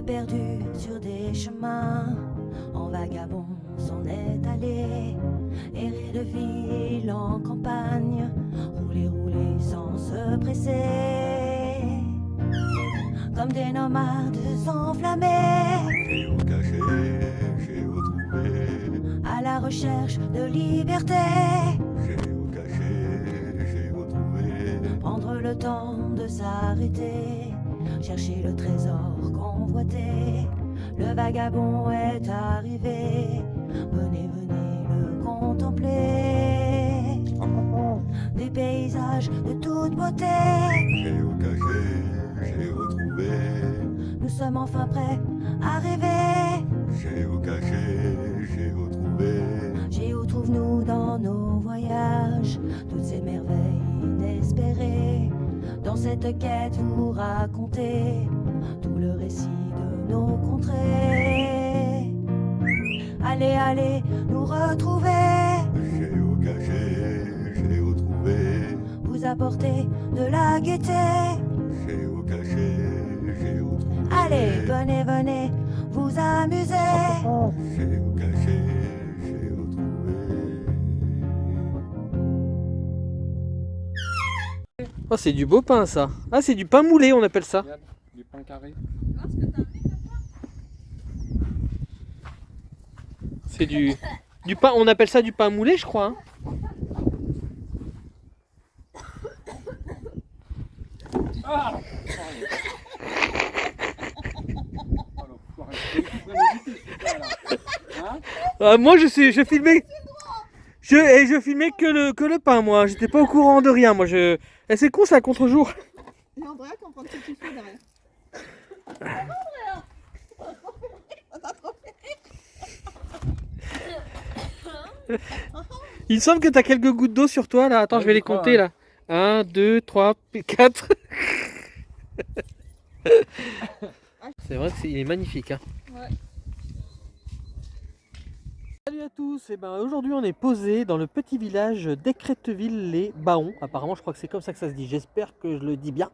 s'est perdu sur des chemins, en vagabond s'en est allé, errer de ville en campagne, rouler, rouler sans se presser, comme des nomades enflammés, Géocaché, à la recherche de liberté. j'ai retrouvé. Prendre le temps de s'arrêter, chercher le trésor convoité. Le vagabond est arrivé, venez, venez le contempler. Des paysages de toute beauté, Géocaché, j'ai retrouvé. nous sommes enfin prêts à rêver. Géocaché, j'ai retrouvé. Géo trouve-nous dans nos voyages toutes ces merveilles inespérées. Dans cette quête vous racontez tout le récit de nos contrées. Allez, allez nous retrouver, Géocaché, j'ai retrouvé. vous apporter de la gaieté. Géocaché, j'ai retrouvé. Allez, venez, venez vous amuser. Géocaché, j'ai retrouvé. Oh, c'est du beau pain ça. Ah, c'est du pain moulé, on appelle ça. Du pain carré. C'est du pain, on appelle ça du pain moulé, je crois. Hein. Ah Moi, je filmais. Je filmais que le pain, moi. J'étais pas au courant de rien, moi. Eh, c'est con ça, à contre-jour. Et Andrea qui est en train de se kiffer derrière. Il me semble que t'as quelques gouttes d'eau sur toi là. Attends, Ouais, je vais je les crois, compter ouais. là. 1, 2, 3, 4. C'est vrai qu'il est magnifique. Hein. Ouais. Salut à tous. Et ben, aujourd'hui, on est posé dans le petit village d'Écreteville-les-Baons. Apparemment, je crois que c'est comme ça que ça se dit. J'espère que je le dis bien.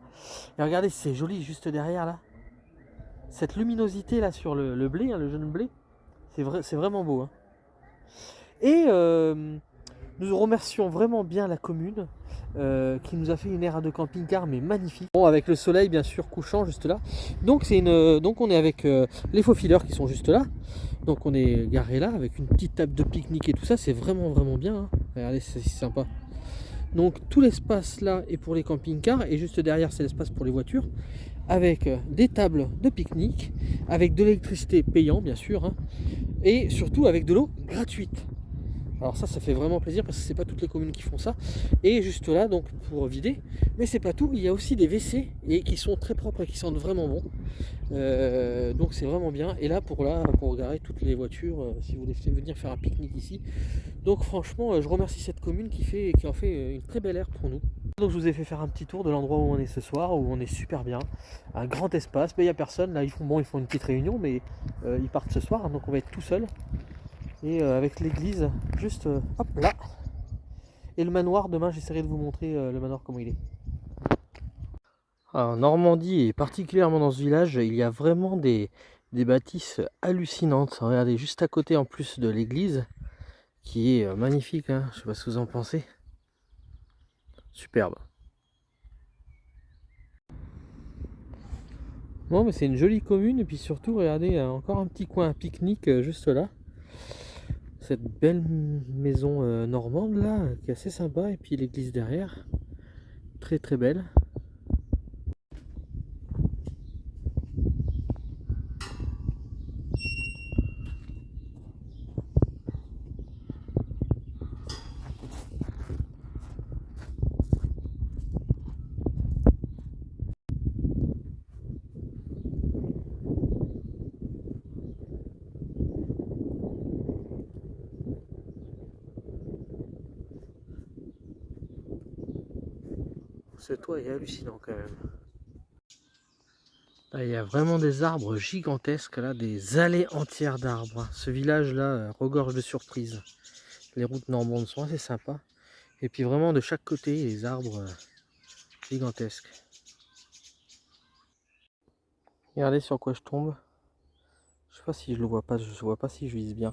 Et regardez, c'est joli juste derrière là. Cette luminosité là sur le blé, hein, le jeune blé. C'est vraiment beau. Hein. Et nous remercions vraiment bien la commune qui nous a fait une aire de camping-car mais magnifique. Bon, avec le soleil bien sûr couchant juste là. Donc on est avec les faux fileurs qui sont juste là. Donc on est garé là avec une petite table de pique-nique et tout ça. C'est vraiment bien. Hein. Regardez, c'est sympa. Donc tout l'espace là est pour les camping-cars et juste derrière c'est l'espace pour les voitures. Avec des tables de pique-nique, avec de l'électricité payant bien sûr, hein, et surtout avec de l'eau gratuite. Alors ça fait vraiment plaisir parce que c'est pas toutes les communes qui font ça. Et juste là, donc pour vider, mais c'est pas tout, il y a aussi des WC et qui sont très propres et qui sentent vraiment bon. Donc c'est vraiment bien. Et là pour garer toutes les voitures, si vous voulez venir faire un pique-nique ici. Donc franchement, je remercie cette commune qui en fait une très belle aire pour nous. Donc je vous ai fait faire un petit tour de l'endroit où on est ce soir, où on est super bien. Un grand espace, mais il n'y a personne. Là ils font une petite réunion, mais ils partent ce soir, donc on va être tout seul. Et avec l'église juste hop là. Et le manoir, demain j'essaierai de vous montrer le manoir comment il est. En Normandie et particulièrement dans ce village, il y a vraiment des bâtisses hallucinantes. Regardez juste à côté en plus de l'église qui est magnifique, hein. Je sais pas ce que vous en pensez. Superbe. Bon, mais c'est une jolie commune et puis surtout regardez encore un petit coin à pique-nique juste là. Cette belle maison normande là qui est assez sympa et puis l'église derrière très belle. Ce toit est hallucinant quand même. Là, il y a vraiment des arbres gigantesques, là, des allées entières d'arbres. Ce village-là regorge de surprises. Les routes normandes sont assez sympas. Et puis vraiment de chaque côté, les arbres gigantesques. Regardez sur quoi je tombe. sais pas si je le vois pas, je vois pas si je vise bien.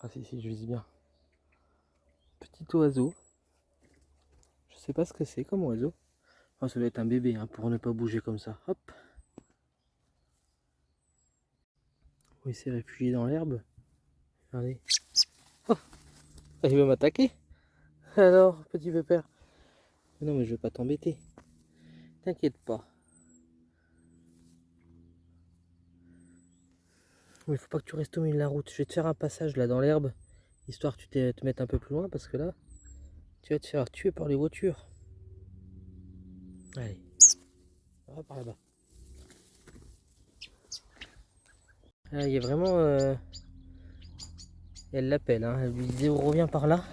Ah si, je vise bien. Petit oiseau. Je sais pas ce que c'est comme oiseau. Oh, ça doit être un bébé hein, pour ne pas bouger comme ça. Hop. Il s'est réfugié dans l'herbe. Regardez. Oh, il va m'attaquer. Alors, petit pépère. Non mais je vais pas t'embêter. T'inquiète pas. Il faut pas que tu restes au milieu de la route. Je vais te faire un passage là dans l'herbe. Histoire que tu te mettes un peu plus loin parce que là, tu vas te faire tuer par les voitures. Allez. On va par là-bas. Ah, il y a vraiment... Elle l'appelle, hein. Elle lui dit reviens par là.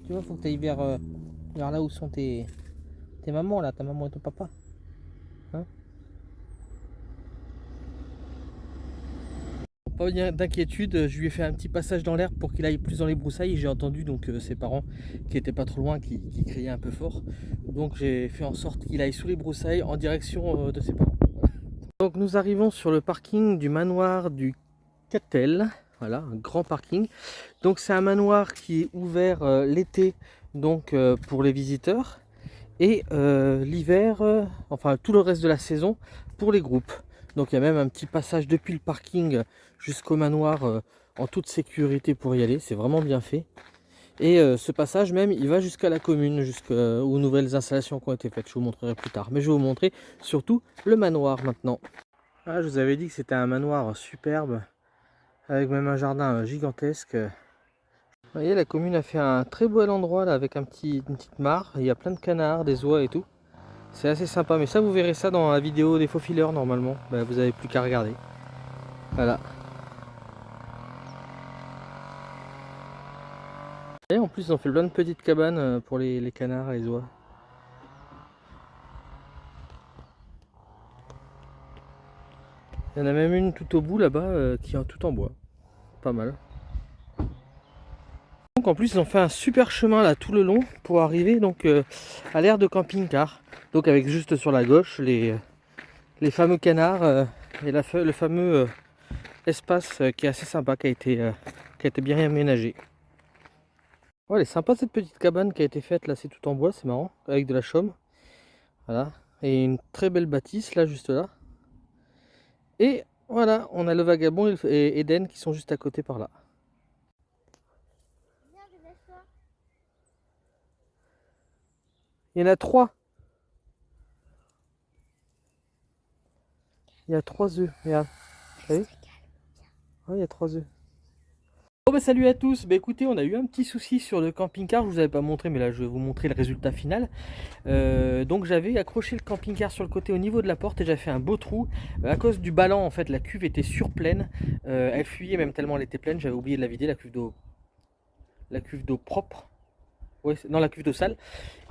Tu vois, faut que tu ailles vers là où sont tes mamans là, ta maman et ton papa. Hein? Pas d'inquiétude, je lui ai fait un petit passage dans l'herbe pour qu'il aille plus dans les broussailles. J'ai entendu donc ses parents qui étaient pas trop loin, qui criaient un peu fort. Donc j'ai fait en sorte qu'il aille sous les broussailles en direction de ses parents. Donc nous arrivons sur le parking du manoir du Catel. Voilà, un grand parking. Donc c'est un manoir qui est ouvert l'été donc pour les visiteurs et l'hiver, enfin tout le reste de la saison pour les groupes. Donc il y a même un petit passage depuis le parking jusqu'au manoir en toute sécurité pour y aller. C'est vraiment bien fait. Et ce passage même, il va jusqu'à la commune, jusqu'aux nouvelles installations qui ont été faites. Je vous montrerai plus tard. Mais je vais vous montrer surtout le manoir maintenant. Ah, je vous avais dit que c'était un manoir superbe, avec même un jardin gigantesque. Vous voyez, la commune a fait un très beau endroit là, avec une petite mare. Il y a plein de canards, des oies et tout. C'est assez sympa, mais ça vous verrez ça dans la vidéo des faux fileurs normalement. Ben, vous n'avez plus qu'à regarder. Voilà. Et en plus ils ont fait plein de petites cabanes pour les canards et les oies. Il y en a même une tout au bout là-bas qui est tout en bois. Pas mal. Donc en plus ils ont fait un super chemin là tout le long pour arriver donc à l'aire de camping-car. Donc avec juste sur la gauche les fameux canards et le fameux espace qui est assez sympa, qui a été bien aménagé. Ouais, elle est sympa cette petite cabane qui a été faite là, c'est tout en bois, c'est marrant, avec de la chaume. Voilà, et une très belle bâtisse là, juste là. Et voilà, on a le Vagabond et Eden qui sont juste à côté par là. Il y en a 3. Il y a 3 œufs, regarde. Vous voyez ? Ouais, il y a 3 œufs. Bon bah salut à tous, bah écoutez, on a eu un petit souci sur le camping-car, je vous avais pas montré mais là je vais vous montrer le résultat final. Donc j'avais accroché le camping-car sur le côté au niveau de la porte et j'avais fait un beau trou. À cause du ballon en fait la cuve était surpleine, elle fuyait même tellement elle était pleine, j'avais oublié de la vider, la cuve d'eau propre. Ouais, non, la cuve d'eau sale.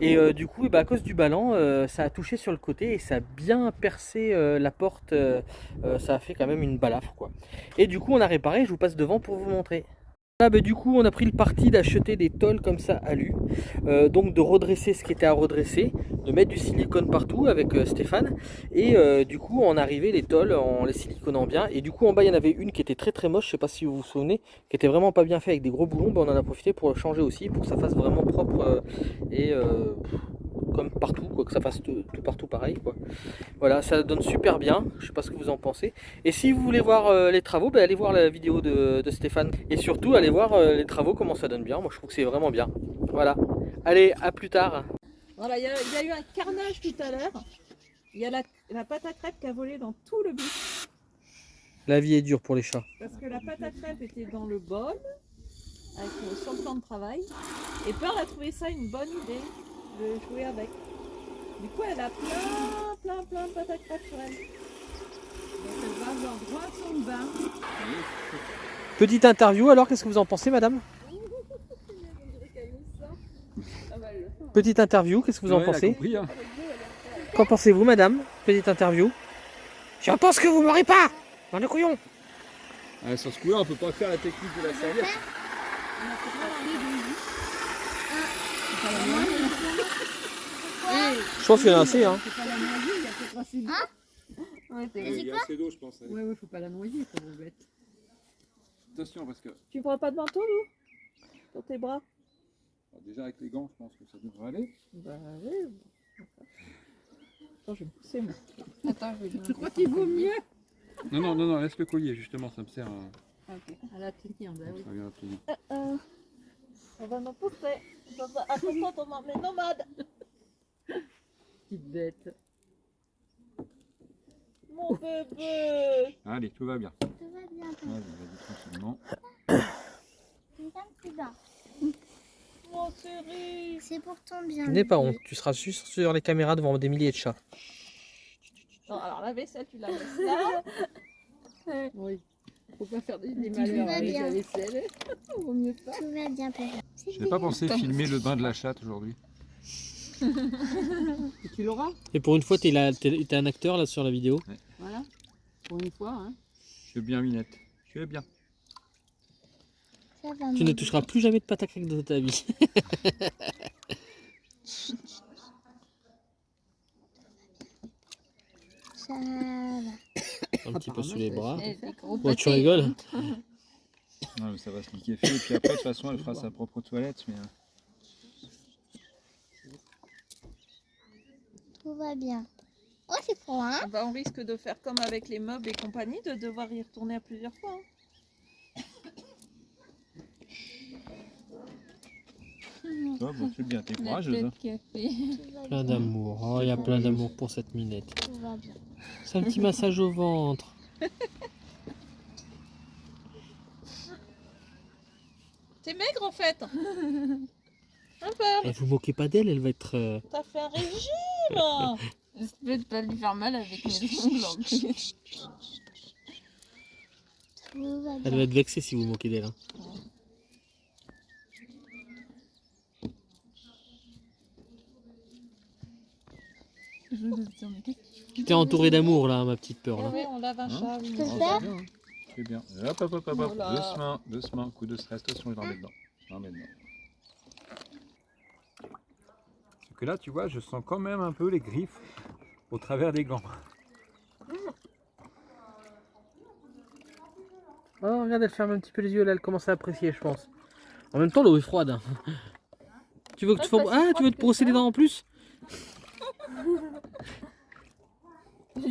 Et du coup, bah, à cause du ballon, ça a touché sur le côté et ça a bien percé la porte. Ça a fait quand même une balafre, quoi. Et du coup, on a réparé. Je vous passe devant pour vous montrer. Ah bah, du coup on a pris le parti d'acheter des tôles comme ça alu, donc de redresser ce qui était à redresser, de mettre du silicone partout avec Stéphane et du coup on arrivait les tôles en les siliconant bien et du coup en bas il y en avait une qui était très moche, je sais pas si vous vous souvenez, qui était vraiment pas bien fait avec des gros boulons, bah, on en a profité pour le changer aussi pour que ça fasse vraiment propre et comme partout quoi, que ça fasse tout partout pareil quoi. Voilà, ça donne super bien, je sais pas ce que vous en pensez. Et si vous voulez voir les travaux, bah, allez voir la vidéo de Stéphane. Et surtout, allez voir les travaux, comment ça donne bien. Moi, je trouve que c'est vraiment bien. Voilà. Allez, à plus tard. Voilà, il y a eu un carnage tout à l'heure. Il y a la pâte à crêpes qui a volé dans tout le bus. La vie est dure pour les chats. Parce que la pâte à crêpes était dans le bol, avec sur le plan de travail. Et Pearl a trouvé ça une bonne idée de jouer avec. Du coup, elle a plein de pâtes à crêpes sur elle. Donc elle va avoir droit à son bain. Petite interview, alors qu'est-ce que vous en pensez, madame? Petite interview, qu'est-ce que vous en pensez? Compris, hein. Qu'en pensez-vous, madame? Petite interview. Je pense que vous m'aurez pas, dans le couillon. Sur ce coup-là, on peut pas faire la technique de la serviette. Je pense qu'il y en a assez, hein. Ouais, Ouais, c'est Il y a assez d'eau, je pense. Ouais, ouais, faut pas la noyer, pauvre bête. Attention, parce que Tu prends pas de manteau, Lou? Pour tes bras? alors, déjà avec les gants, je pense que ça devrait aller. Bah oui. Attends, je vais me pousser, moi. Attends, je vais Tu crois qu'il vaut mieux? Non, laisse le collier, justement, ça me sert à. Ok, à la tenir, bah oui. Ça vient à tenir. On va me pousser. Attention, ton maman est nomade. Petite bête. Mon bébé. Allez, tout va bien. Tout va bien, papa. Vas-y, vas-y, tranquillement. C'est un petit bain. Mon chéri. C'est pour ton bien. Tu n'es pas bébé. honte, tu seras juste sur les caméras devant des milliers de chats. Non, alors la vaisselle, tu la laisses là. Oui. Faut pas faire des Tout malheurs va avec bien. la vaisselle. Vaut mieux pas. Tout va bien, papa. Je n'ai pas pensé filmer le bain de la chatte aujourd'hui. Et tu l'auras. Et pour une fois, t'es un acteur là sur la vidéo. Voilà. Pour une fois, hein. Je suis bien, Minette. Je suis bien. Ça va, Tu ne toucheras plus jamais de pâte à craque de ta vie. Ça va. Un petit peu sous les bras. Eh, des gros Bon, tu pâtés. rigoles. Non, mais ça va se liquéfier. Et puis après, de toute façon, elle fera sa propre toilette. Mais, Tout va bien. Oh, c'est froid, hein? Bah, on risque de faire comme avec les meubles et compagnie, de devoir y retourner à plusieurs fois. Hein. toi, bon, c'est bien, t'es La courageuse. Hein. tête café. Tout va Plein bien. d'amour. Oh, il y a plein d'amour pour cette minette. Tout va bien. C'est un petit massage au ventre. T'es maigre en fait. Un peu. Et vous moquez pas d'elle, elle va être. T'as fait un régime. J'espère de pas lui faire mal avec mes ongles en plus. Tout va Elle bien. va être vexée si vous moquez d'elle. Hein. Je me dis, mais qu'est-ce que tu T'es entourée d'amour là, ma petite peur là. Oui, on lave un chat. Oui. peux Oh, le faire? c'est bien, hein. C'est bien. Hop, hop, hop, hop, hop. Voilà. Doucement, doucement. Coup de stress. Attention, je l'en mets dedans. Je l'en mets dedans. Parce que là, tu vois, je sens quand même un peu les griffes au travers des gants. Oh, regarde, elle ferme un petit peu les yeux là, elle commence à apprécier, je pense. En même temps, l'eau est froide. Hein. Tu veux que tu Ouais, fasses... pas si Ah, tu veux froide te que brosser les ça. dents en plus?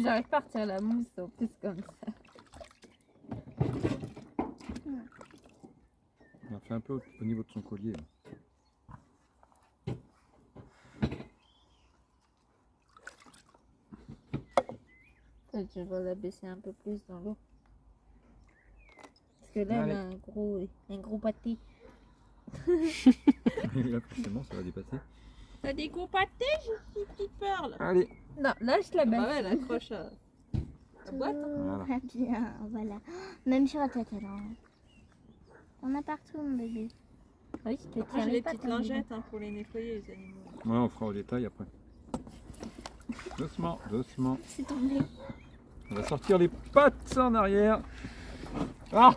J'arrive pas à retirer la mousse en plus comme ça. On a fait un peu au niveau de son collier. Là. Je vais la baisser un peu plus dans l'eau. Parce que là, elle a un gros pâté. Là, forcément, ça va dépasser. T'as des gros pâtés, j'ai une petite perle. Allez. Non, là, je la baisse. Bah ouais, elle accroche à la boîte. Voilà. Tout va bien, voilà. Même sur la tête, alors. On a partout, mon bébé. Oui, je te Après, tiens j'ai les des pattes. petites lingettes hein, pour les nettoyer, les animaux. Ouais, on fera au détail après. Doucement, doucement. C'est tombé. On va sortir les pattes en arrière. Ah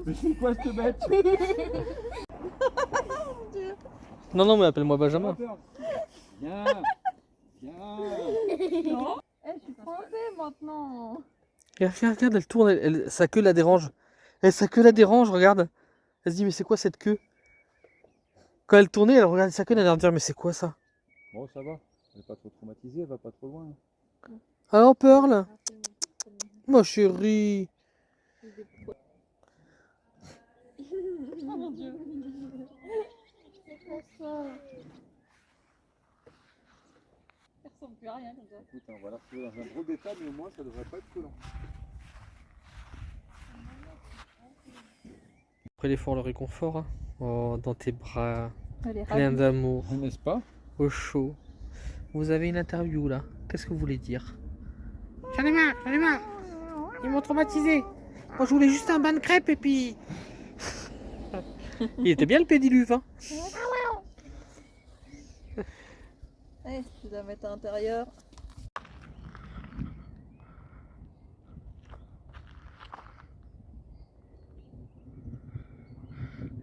mais c'est quoi cette bête? Non, non, mais appelle-moi Benjamin. Viens. Viens. Eh, je suis français maintenant. Regarde, elle tourne, sa queue la dérange. Sa queue la dérange, regarde. Elle se dit, mais c'est quoi cette queue? Quand elle tournait, elle regardait sa queue, elle allait dire, mais c'est quoi ça? Bon, ça va. Elle est pas trop traumatisée, elle va pas trop loin. Alors, Pearl? Ma chérie. Oh mon dieu. C'est pas ça. Elle ressemble plus à rien comme ça. Écoute, on va la retrouver dans un drôle d'état, mais au moins ça devrait pas être collant. Après l'effort, le réconfort. Hein. Oh, dans tes bras, Elle est plein d'amour, N'est-ce pas? au chaud. Vous avez une interview là. Qu'est-ce que vous voulez dire? J'en ai marre. Ils m'ont traumatisé. Moi, je voulais juste un bain de crêpes et puis. Il était bien le pédiluve, hein. Eh, tu dois mettre à l'intérieur.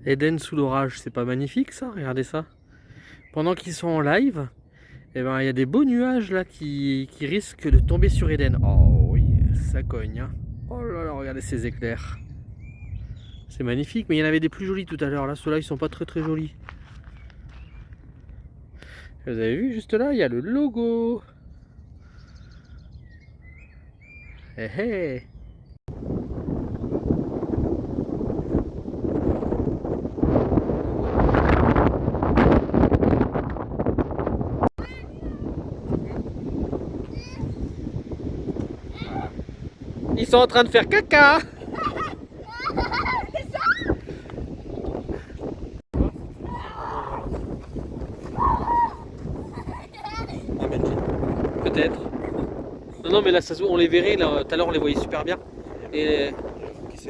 Eden sous l'orage, c'est pas magnifique ça? Regardez ça. Pendant qu'ils sont en live, Eh ben, il y a des beaux nuages là qui risquent de tomber sur Eden. Oh oui, ça cogne. Hein. Oh là là, regardez ces éclairs. C'est magnifique, mais il y en avait des plus jolis tout à l'heure. Là, ceux-là, ils sont pas très très jolis. Vous avez vu, juste là, il y a le logo. Hé hé. Ils sont en train de faire caca. Peut-être. Non, mais là, ça, on les verrait. Là, tout à l'heure, on les voyait super bien. Et je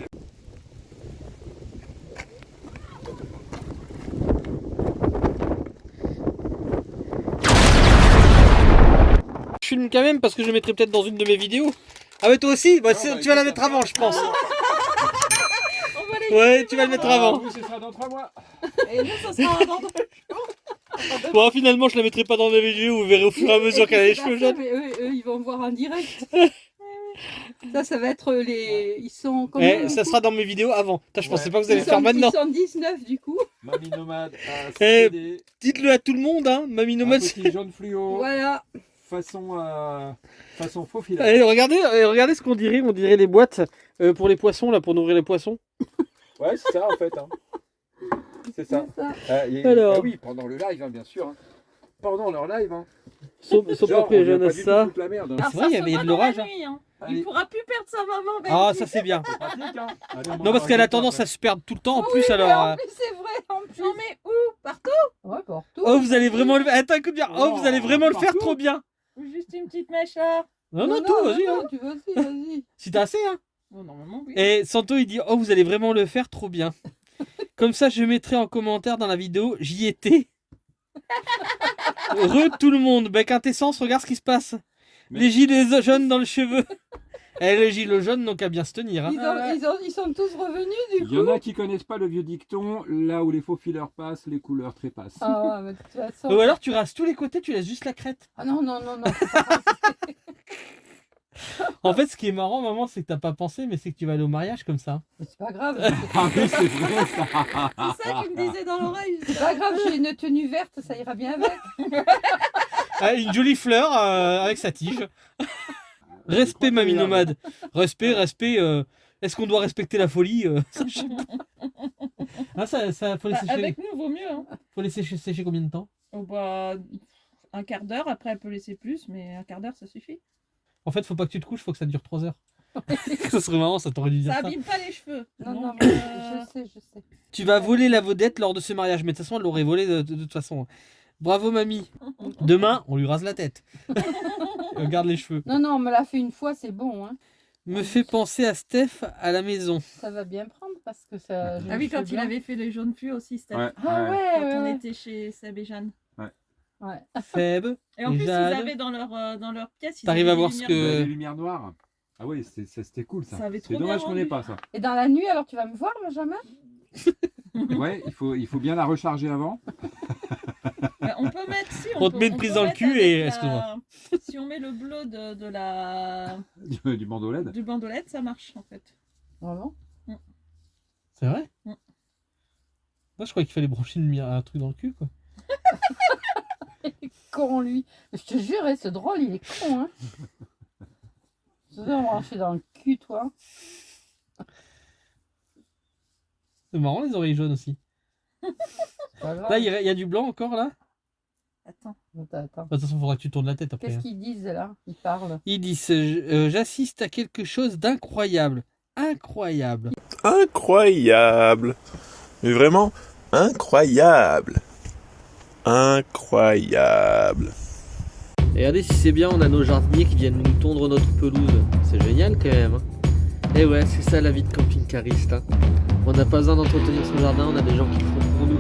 filme quand même parce que je le mettrai peut-être dans une de mes vidéos. Ah mais toi aussi bah, tu vas la mettre avant, je pense. Ouais, tu vas le mettre avant. Vous, ce sera dans 3 mois. Et nous, ça sera dans 2 jours. Bon, finalement, je la mettrai pas dans mes vidéos. Vous verrez au fur et à mesure qu'elle a les cheveux jaunes. Mais eux, ils vont voir en direct. Ça va être les... Ils sont... Ça sera dans mes vidéos avant. Je pensais pas que vous allez le faire maintenant. Ils sont 19 du coup. Mamie Nomade a CD. Dites-le à tout le monde, hein. Mamie Nomade. Petit jaune fluo. Voilà. Façon faux filet. Allez, regardez ce qu'on dirait. On dirait les boîtes pour les poissons, là, pour nourrir les poissons. Ouais, c'est ça en fait. Hein. C'est ça. Alors. Ah oui, pendant le live, hein, bien sûr. Hein. Pendant leur live. Hein. Son propre jeune à ça. La merde, hein. C'est vrai, il y a de l'orage. Hein. Il pourra plus perdre sa maman. Ah, ça c'est bien. Pratique, hein. Allez, Non, parce qu'elle a tendance à se perdre tout le temps en plus. Oui, Alors. en plus, c'est vrai. En plus. Non, mais où? Partout? Ouais, partout. Oh, vous allez vraiment le. Attends, écoute bien. Oh, vous allez vraiment le faire trop bien. Ou juste une petite mèche là? Non, tout, vas-y. Hein. Tu vas-y. Si t'as assez, hein. Oh, normalement, oui. Et Santo, il dit oh, vous allez vraiment le faire trop bien. Comme ça, je mettrai en commentaire dans la vidéo j'y étais. Tout le monde. Bah, quintessence, regarde ce qui se passe. Les gilets jaunes dans le cheveu. Et le gilet jaune, donc à bien se tenir. Hein. Ils sont tous revenus du coup. Il y en a qui connaissent pas le vieux dicton, là où les faux fileurs passent, les couleurs trépassent. Ah ouais, mais de toute façon. Ou alors tu rases tous les côtés, tu laisses juste la crête. Ah non. En fait, ce qui est marrant, maman, c'est que t'as pas pensé, mais c'est que tu vas aller au mariage comme ça. Mais c'est pas grave. Ah oui, c'est vrai ça. C'est ça qu'il me disait dans l'oreille. C'est pas grave, j'ai une tenue verte, ça ira bien avec. Ah, une jolie fleur avec sa tige. Respect, mamie nomade. Respect. Est-ce qu'on doit respecter la folie ça, je sais pas. Ah, ça faut les sécher. Avec nous, vaut mieux. Hein. Faut les sécher combien de temps? Oh, bah, un quart d'heure. Après, elle peut laisser plus, mais un quart d'heure, ça suffit. En fait, faut pas que tu te couches, faut que ça dure 3 heures. Ça serait marrant, ça t'aurait dû dire Ça ça. abîme pas les cheveux. Non, Donc, mais je sais. Tu vas voler la vedette lors de ce mariage, mais de toute façon, elle l'aurait volé de toute façon. Bravo, mamie. Demain, on lui rase la tête. Regarde les cheveux. Non, on me l'a fait une fois, c'est bon. Hein. Me fait penser à Steph à la maison. Ça va bien prendre parce que ça. Ah oui, quand il avait fait les jaunes fluo aussi, c'était Ouais, Ah ouais. ouais, quand on ouais. était chez Seb et Jeanne. Ouais. Feb. Et en plus, Jade. ils avaient dans leur pièce. ils T'arrives avaient à des voir ce lumières que- Les lumières noires. Ah oui, c'était cool ça. Ça avait trop C'est dommage bien qu'on n'ait rendu. pas ça. Et dans la nuit, alors tu vas me voir, Benjamin? Ouais, il faut bien la recharger avant. Bah, on peut mettre si On te met une prise dans le cul et excuse-moi. Si on met le bleu de la Du bandeau LED. du bandeau LED, ça marche en fait. Vraiment? C'est vrai? Mm. Moi, je croyais qu'il fallait brancher un truc dans le cul, quoi. Con, lui. Je te jure, ce drôle, il est con, hein. Tu vas brancher dans le cul, toi. C'est marrant, les oreilles jaunes aussi. C'est pas grave. Là, il y a du blanc encore, là. Attends. Attends. De toute façon, il faudra que tu tournes la tête après. Qu'est-ce hein. qu'ils disent là? Ils parlent. Ils disent j'assiste à quelque chose d'incroyable. Incroyable. Incroyable. Mais vraiment incroyable. Incroyable. Et regardez si c'est bien, on a nos jardiniers qui viennent nous tondre notre pelouse. C'est génial quand même. Et ouais, c'est ça la vie de camping-cariste. Hein. On n'a pas besoin d'entretenir son jardin, on a des gens qui le font pour nous.